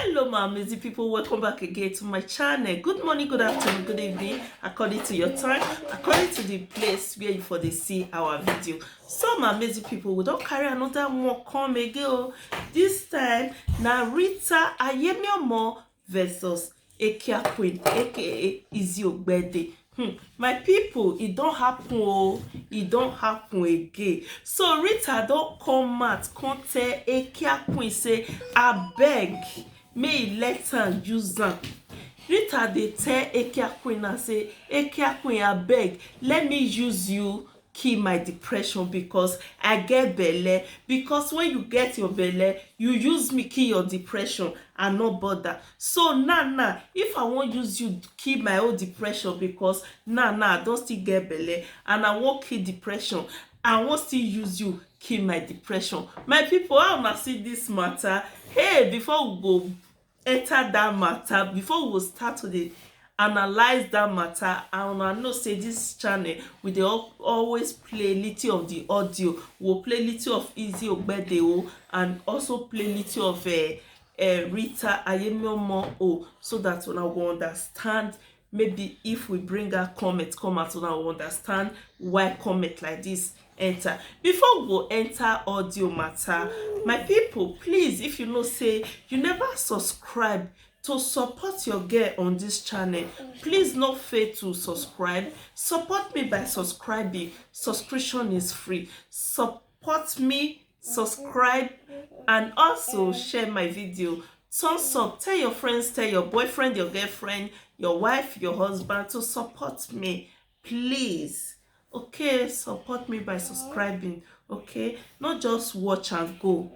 Hello my amazing people, welcome back again to my channel. Good morning, good afternoon, good evening, according to your time, according to the place where you for they see our video. So my amazing people, we don't carry another one come again. This time now Rita Ayemiomo versus Ekia Queen aka Izzy Ogbeide. My people, it don't happen. Oh, it don't happen again. So Rita don't come out, come tell Ekia Queen say, I beg, may he let am use am. Rita dey tell Ekia Queen and say, Ekia Queen, I beg, let me use you kill my depression because I get belle. Because when you get your belle, you use me kill your depression and no bother. So now, if I wan use you kill my own depression because now I don still get belle and I wan kill depression, I wan still use you kill my depression. My people, how una see this matter? Hey, before we go enter that matter, before we go start to dey analyze that matter, and una know say this channel we dey always play little of the audio. We'll play little of Izzy Ogbeide and also play little of Rita Ayemiomo so that una will understand. Maybe if we bring her comment come out, una will understand why comment like this enter. Before we go enter audio matter, my people, please, if you know say you never subscribe to support your girl on this channel, please no fail to subscribe. Support me by subscribing. Subscription is free. Support me, subscribe, and also share my video. Thumbs up, tell your friends, tell your boyfriend, your girlfriend, your wife, your husband to support me, please. Okay, support me by subscribing. Okay, not just watch and go.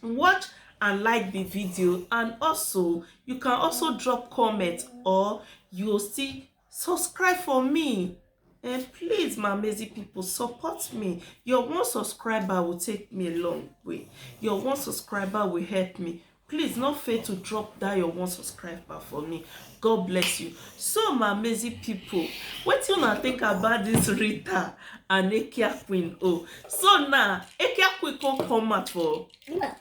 Watch and like the video, and also you can also drop comment or you'll see subscribe for me. And please, my amazing people, support me. Your one subscriber will take me a long way. Your one subscriber will help me. Please, not fail to drop that your one subscriber for me. God bless you. So my amazing people, what you not think about this Rita and Ekia Queen? So now Ekia Queen can come out for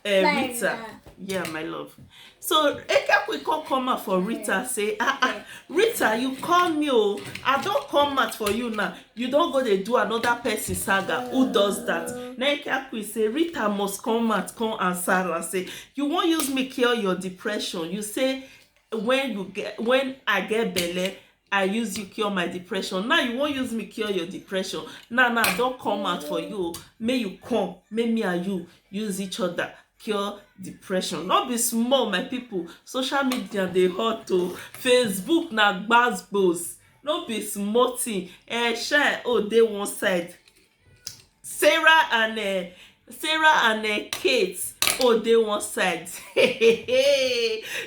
Rita. Yeah, my love. So Ekia Queen can come out for Rita. Say, Rita, you call me. I don't come out for you now. You don't go to do another person saga. Who does that? Now Ekia Queen say Rita must come out, come answer and say, you won't use me cure your depression. You say when I get belle, I use you cure my depression. Now you won't use me cure your depression. Now don't come out for you. May you come, may me and you use each other cure depression. Not be small, my people. Social media they hot to Facebook na gbasgbos. Not be small thing. Shine they one side. Sarah and Kate they one side.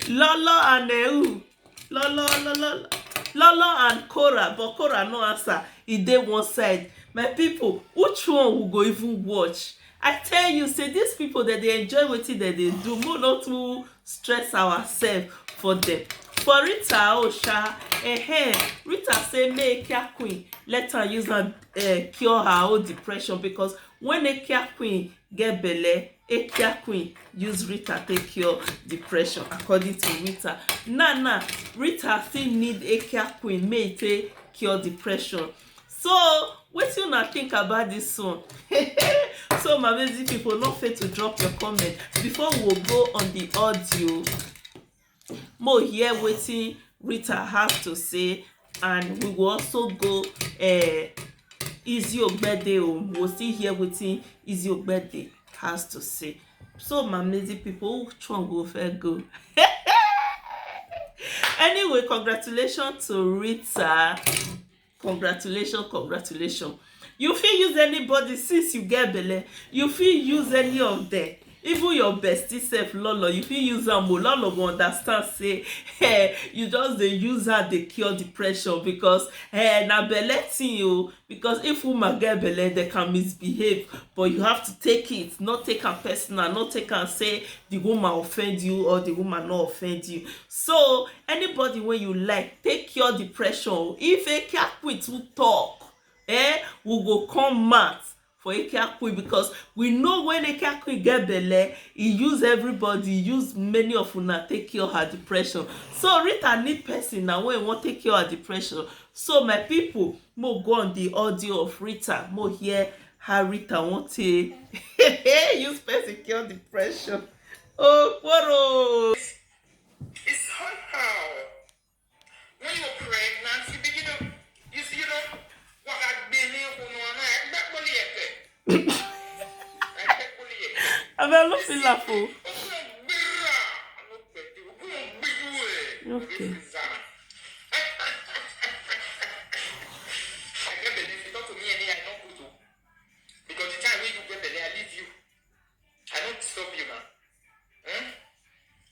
Lolo and who? Lolo and Cora, but Cora no answer. They one side. My people, which one will go even watch? I tell you, say these people that they enjoy wetin that they do, more not to stress ourselves for them. For Rita, Rita say make Ekia Queen let her use and cure her own depression, because when Ekia Queen get belle, Ekia Queen use Rita take cure depression, according to Rita. Now, Rita still need Ekia Queen may take cure depression. So, what you not think about this one? So, my amazing people, not fail to drop your comment before we will go on the audio. More hear wetin Rita has to say, and we will also go Izzy Ogbeide. We'll see hear wetin Izzy Ogbeide has to say. So, my amazing people, which one go first go? Anyway, congratulations to Rita. Congratulations. You fit use anybody since you get belle. You fit use any of them. Even your bestie self, lolo, you fit use am. Lolo go understand say you just dey use her dey cure depression, because na belle thing. Because if woman get belle, they can misbehave, but you have to take it, not take am personal, not take am say the woman offend you or the woman not offend you. So anybody when you like, take cure depression. If Ekia Queen to talk, we go come mad for Ekia because we know when Ekia get belle, he use everybody, he use many of una take care of her depression. So Rita need person now when want take care of her depression. So my people, mo go on the audio of Rita, mo hear how Rita want to use person cure depression. Oh, photo. It's somehow when you're pregnant, you begin to, you know, what I've been here for no one, I'm not feeling laughing. Okay. Because the time when you get there, I leave you. I don't disturb you now.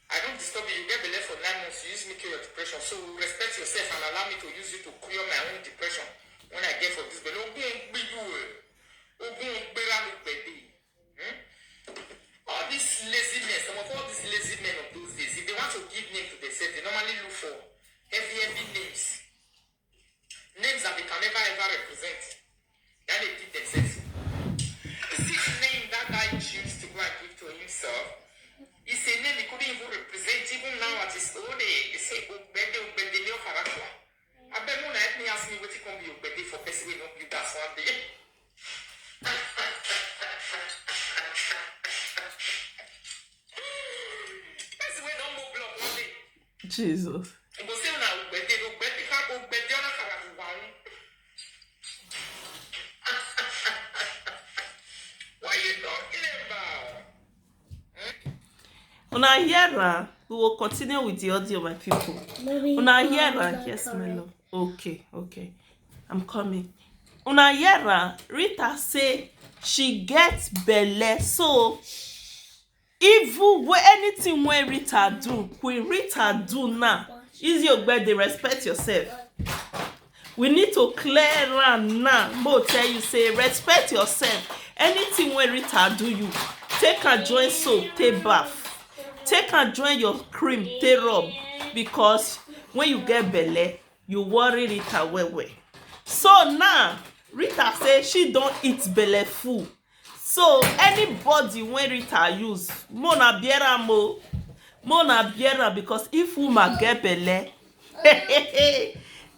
I don't disturb you. You get belle for 9 months. You use me to cure your depression. So respect yourself and allow me to use you to cure my own depression. When I get for this belle, all this laziness, some of all these lazy men of those days, if they want to give name to themselves, they normally look for heavy names. Names that they can never ever represent. Then they give themselves. This name that guy chose to go and give to himself is a name he couldn't even represent even now at his old age. They say Ogbeide Leo character. I bet no let me ask me what it can be Ogbeide for person we don't build that one day. Person we don't move block one day. Jesus. You go say now Ogbeide can't Ogbeide on a character one. What are you talking about? Una hear, we will continue with the audio, my people. Una hear, yes, my love. Okay. I'm coming. Una hear, Rita say she gets belle. So, even anything when Rita do, Queen Rita do now, Izzy Ogbeide, respect yourself. We need to clear around now. Mo tell you, say, respect yourself. Anything when Rita do you, take and join soap, take bath. Take and join your cream, take rub. Because when you get belle, you worry Rita well. So now, Rita say she don't eat belle full. So anybody when Rita use, Mona biera because if woman get belle,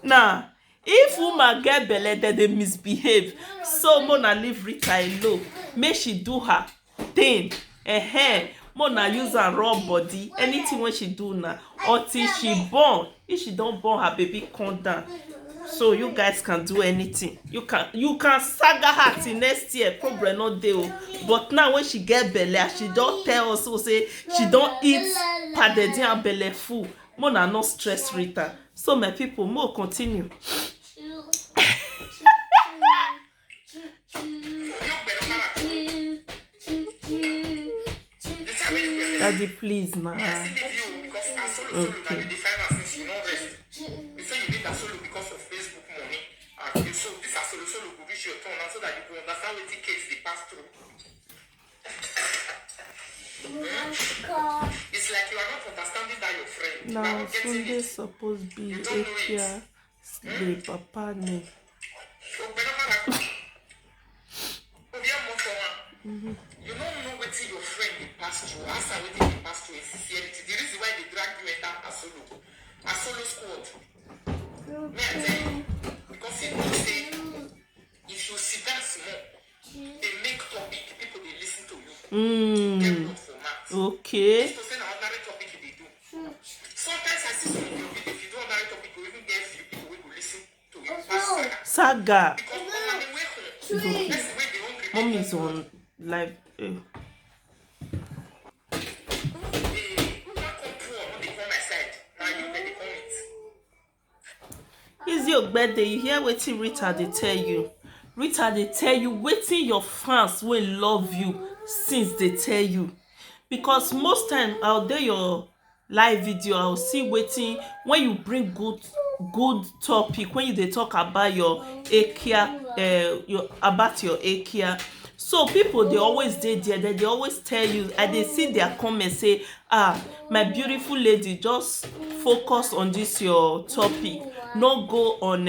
now, if woman get belle, then they misbehave. So Mona leave Rita alone. Make she do her thing. Mona use her raw body. Anything when she do now, until she born. If she don't born, her baby come down. So you guys can do anything. You can saga her till next year. Problem not there. But now when she get belle, she don't tell us so say she don't eat padedi and belle full. Mona not stress Rita. So my people, more continue. Daddy, please, ma. Okay. So this is solo will reach your turn so that you can understand what the case they pass through. It's like you are not understanding that your friend. Now Sunday supposed to be Ekia the papa name. You don't know what your friend they pass through. Ask her what they pass through is sincerity. The reason why they drag you enter a solo squad. May I tell you? Because it means say if you sit down small, they make topic, people they listen to you. Get good format. Okay. To say another topic they do. Sometimes I see some of your video, if you do another topic, you even get few people who will listen to you. Saga. Because on the way home, that's the way they won't Mom is on live. Izzy Ogbeide, you hear wetin Rita dey tell you. Rita dey tell you wetin your fans will love you since they tell you. Because most time I'll do your live video, I'll see wetin when you bring good topic, when you dey talk about your Ekia, about your Ekia. So people they always dey there, they always tell you, and they see their comments say, my beautiful lady, just focus on this your topic. No go on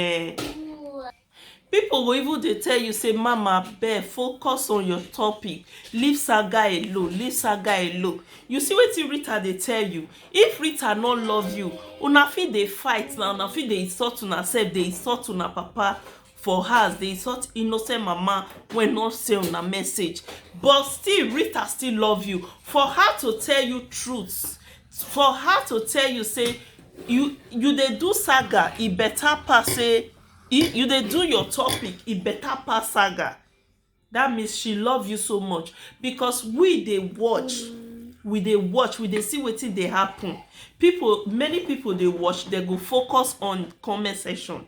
People will even dey tell you say mama bear focus on your topic, leave saga alone, leave saga alone. You see wetin Rita dey tell you? If Rita no love you, una fit dey fight na, una fit dey insult una sef, dey insult una papa for house, dey insult innocent mama wey no say una message, but still Rita still love you. For her to tell you truth, for her to tell you say you dey do saga, e better pass say you dey do your topic, e better pass saga. That means she love you so much, because we dey watch, we dey see wetin dey happen. Many people dey watch, they go focus on comment section.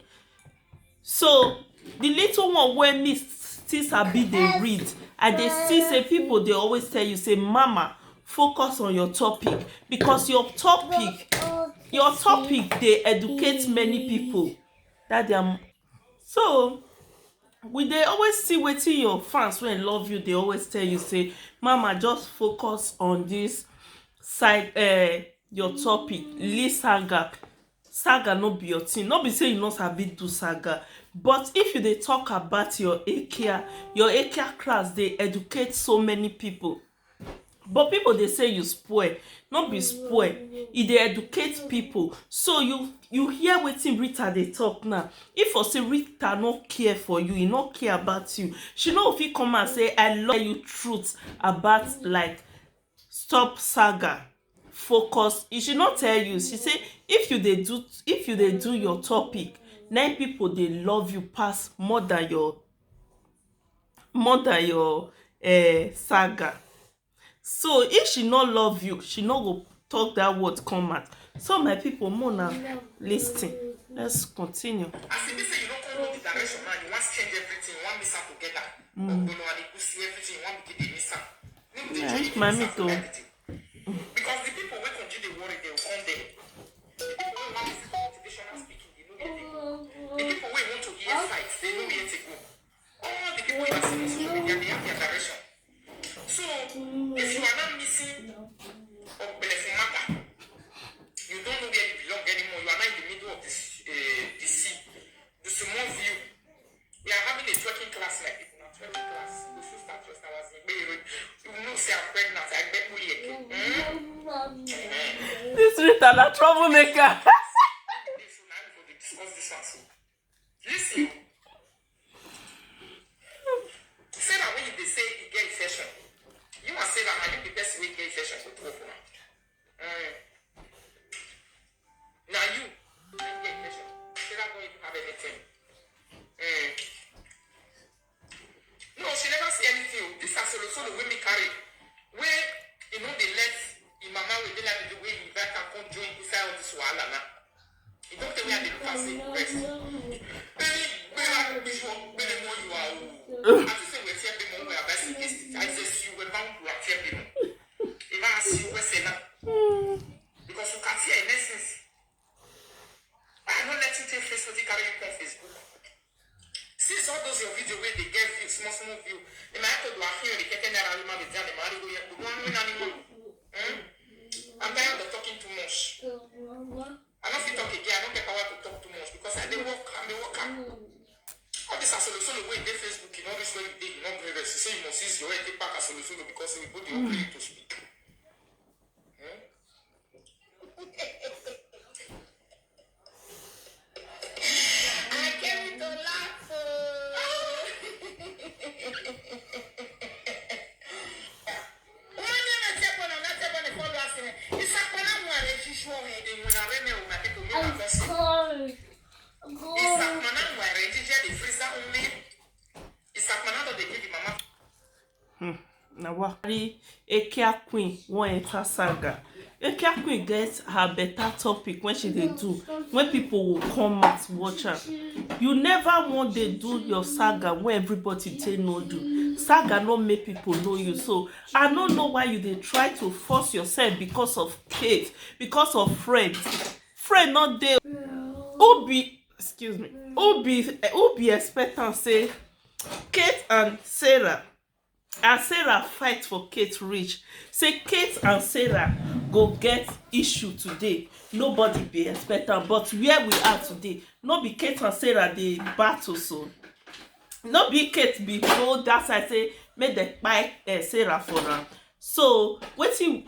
So the little one wey me still sabi dey read, I dey see say people dey always tell you say mama focus on your topic, because your topic dey educate many people. That their so we dey always see wetin your fans wey love you dey always tell you say mama just focus on this side, your topic, leave saga. Saga no be your thing. No be say you no sabi do saga, but if you dey talk about your Ekia class dey educate so many people. But people dey say you spoil. No be spoil, e dey educate people. So you hear wetin Rita dey talk now. If for say Rita no care for you, e no care about you, she no fit come and say I love you truth about like stop saga, focus. If she no tell you, she say if you dey do your topic, na people dey love you pass more than your saga. So if she no love you, she no go talk that word come out. So my people, more now lis ten. Let's continue. As e be say you don't come know the direction now, you want to change everything, you want mix am together. Ogbono and Ikusi, everything, you want to keep the mix am. My me too. Because the people wey continue dey worry, they will come there. The people wey want to motivational speaking, they know where they go. The people wey want to hear fights, they know where to go. All the people wey are seeing social media, they have their direction. So if you are not missing Ogbelefu matter, you don't know where you belong anymore. You are not in the middle of this the sea, the small view. We are having a twerking class like this. Now twerking class, we should start just now. You know, say I'm pregnant. I bet iyeki. This Rita na troublemaker. Discuss this one. So listen. Say that when you say you get infection, you must say that are you the best way to get infection for 12 now? Now you get infection. Say that don't even have anything. No, she never say anything. This is solo way me carry. Where you know they let your mama will be like the way you invite and come join inside of this uwaila now. You don't tell me how they look and say rest. Baby, where are you before? Where more you are? As you say, we're here more we are best against it. I just you were bound to appear people. If I see you, we say that. Because you can see in essence. I don't let you take Facebook, you carry you on Facebook. Since all those your video where they get views, small view, they might have to do a few, they can't get around the they might go here, I'm tired of talking too much. I don't feel talk again, I don't get power to talk too much because I dey work, all this are solo way they Facebook, you know this way they you know you say you must use your head take back as solo because we put the ability to speak. I came to laugh. Now what? Ekia Queen won't enter saga. Ekia Queen gets her better topic when she dey do. When people will come out watch her. You never want to do your saga when everybody say no do. Saga no make people know you. So I don't know why you dey try to force yourself because of Kate, because of friends. Friend not there. Who be expectant say Kate and Sarah fight for Kate reach. Say Kate and Sarah go get issue today. Nobody be expectant, but where we are today, no be Kate and Sarah dey battle so. no be Kate be go that side say make dem kpai Sarah for am. So wetin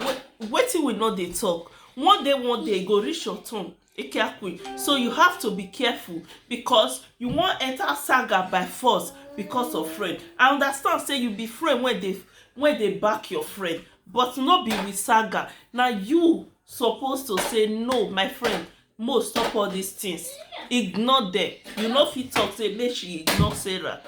we no dey talk, one day e go reach your turn, Ekia queen. So you have to be careful because you wan enter saga by force because of friend. I understand say you be friend when dey back your friend, but no be with saga. Na you suppose to say no, my friend, mo stop all these things, ignore them. You no fit talk say make she ignore Sarah,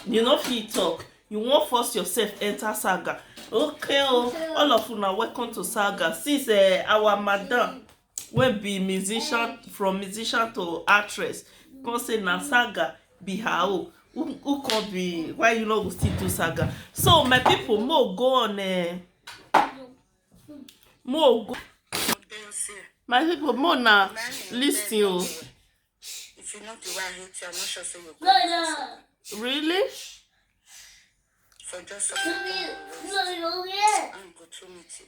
you no fit talk, you wan force yourself enter saga. Okay all of una welcome to saga. Since our madam wey be musician, from musician to actress, come say na saga be her own, who come be, why you no go still do saga? So my people, mo go on mo go, my people, mo na lis ten o. If you know the way I hate you, I'm not sure say you go. Really? For just a I'm go to meet you.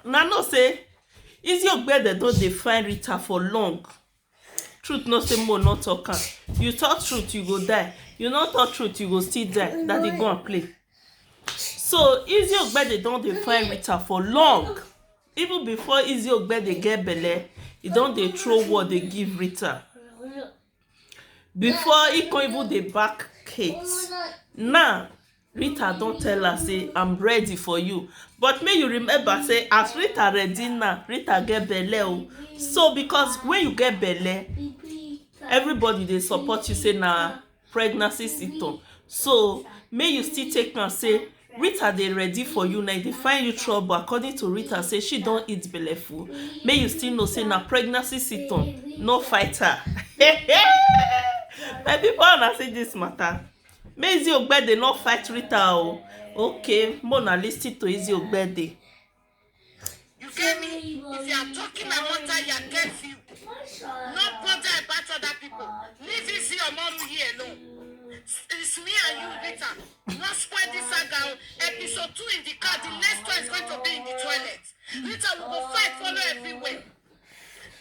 Na know say Izzy Ogbeide don dey find Rita for long. Truth no say mo no talk am. You talk truth you go die, you no talk truth you go still die. That dey go and play. So Izzy Ogbeide don dey find Rita for long. Even before Izzy Ogbeide get belle, e don dey throw word dey give Rita. Before he come even dey back Kate. Now Rita don tell her say I'm ready for you. But make you remember say as Rita ready now, Rita get belle o. So because when you get belle, everybody dey support you say na pregnancy symptom. So make you still take am say Rita dey ready for you now, dey find you trouble. According to Rita, say she don eat belle full. Make you still know say na pregnancy symptom, no fight her. My people, una see this matter. Make Izzy Ogbeide no fight Rita o. Okay, mo na lis ten to Izzy Ogbeide. You get me? If you are talking my mother, you are get you. No bother about other people. Leave Izzy Ogbeide here alone. It's me and you, Rita. Not spoil this saga. Episode 2 in the car. The next one is going to be in the toilet. Rita will go fight, follow everywhere.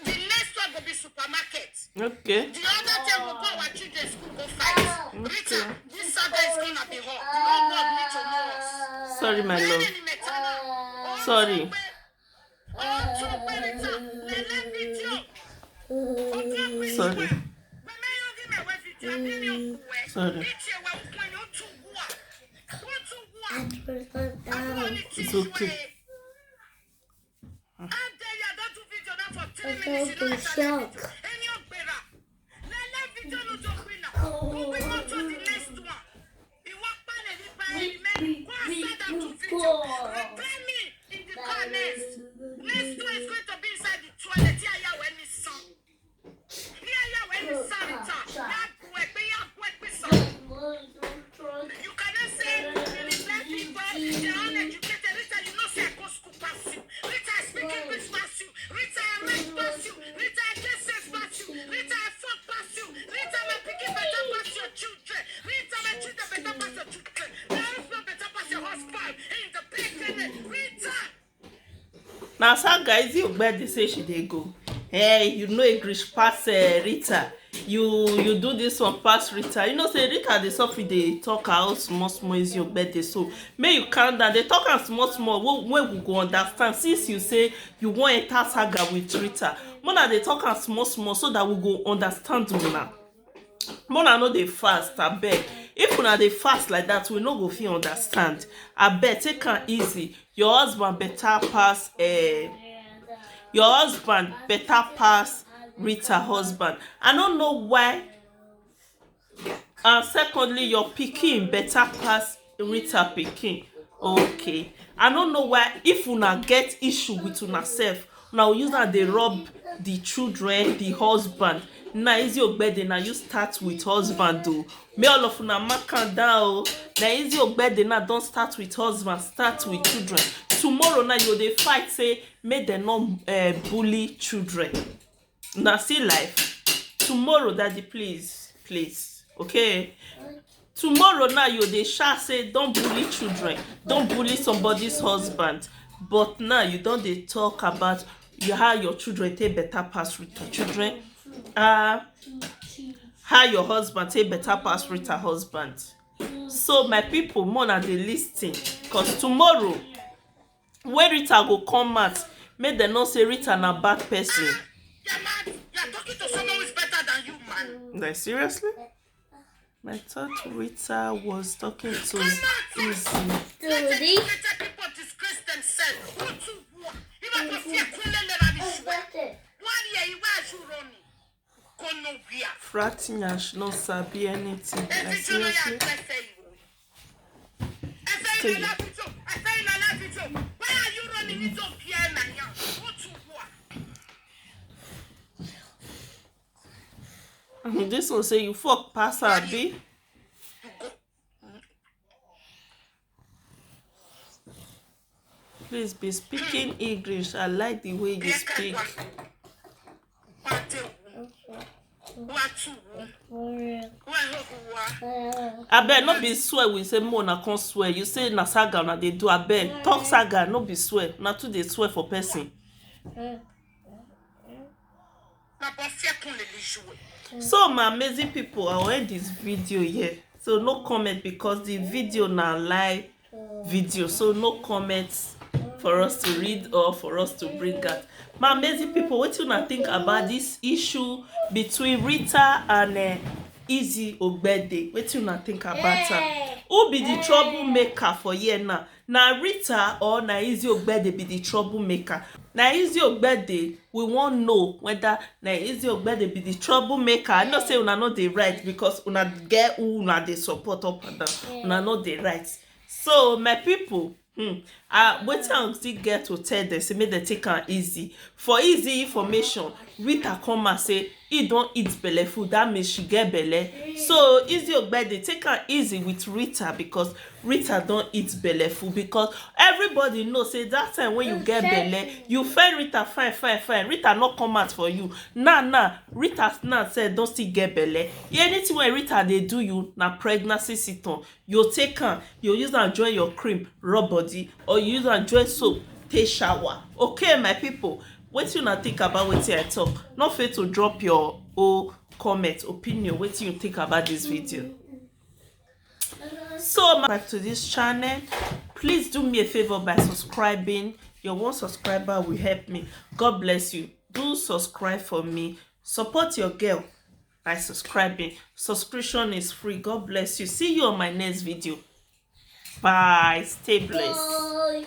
The next one will be supermarket. Okay. The other day we'll go our children's school, go fight. Rita, this saga is gonna be hot. No God need to know us. Sorry, my love. Sorry. Sorry. Sorry. It's okay. Now saga Izzy Ogbeide say she dey go. Hey, you know English pass Rita. You do this one pass Rita. You know say Rita dey suffer dey talk her small Izzy Ogbeide. So make you calm down. They talk am small wey we go understand. Since you say you wan enter saga with Rita, Mona dey talk am small so that we go understand una. Mona no dey fast, abeg. If una dey fast like that, we no go fit understand. Abeg, take am easy. Your husband better pass Rita husband. I don't know why. And secondly, your pikin better pass Rita pikin. Okay. I don't know why. If una get issue with una self, una use am dey rub the children, the husband. Na Izzy Ogbeide, na you start with husband o. May all of una mark am down o. Na Izzy Ogbeide na don start with husband, start with children. Tomorrow na you dey fight say make dem no bully children. Na still life. Tomorrow, daddy, please, okay. Tomorrow now you dey shout say don't bully children, don't bully somebody's husband. But now you don dey talk about how your children take better pass Rita children, how your husband take better pass Rita husband. So my people, more than dey lis ten, cause tomorrow when Rita go come out, make dem know say Rita na bad person. You're mad. You're talking to someone who's better than you, man. Like seriously? I thought Rita was talking to Izzy. Let people disgrace themselves. Go to war. Even if you're Fratinya no sabi anything. Like seriously? Why are you running into Pierre Nanya? Go to war. This one say you fuck pass her, abi? Please be speaking English. I like the way you speak. Abeg, no be swear we say more na come swear. You say na saga na dey do. Abeg, talk saga, no be swear. Na too dey swear for person. So my amazing people, I will end this video here. So no comment because the video na live video. So no comments for us to read or for us to bring out. My amazing people, what you not think about this issue between Rita and Izzy Ogbeide? What you not think about her? Who be the troublemaker for here now? Na Rita or na Izzy Ogbeide be the troublemaker? Na Izzy Ogbeide, we won't know whether na Izzy Ogbeide be the troublemaker. I know say una no dey right because una get who una dey support up and down. Una no dey right. So my people, wetin I still get to tell them say make dem take am easy. For easy information, Rita come and say he don eat belle food, that means she get belle. So Izzy Ogbeide take am easy with Rita because Rita don eat belle food, because everybody know say that time when you get belle, you find Rita fine. Rita not come out for you. Nah, Rita now said don still get belle. Anything when Rita dey do you na pregnancy sit-on. You take am, you use am join your cream, rub body, or you use am join soap, take shower. Okay, my people, wetin una think about wetin I talk? No fail to drop your own comment, opinion, wetin you think about this video. So back to this channel, please do me a favor by subscribing. Your one subscriber will help me. God bless you. Do subscribe for me. Support your girl by subscribing. Subscription is free. God bless you. See you on my next video. Bye. Stay blessed. Bye.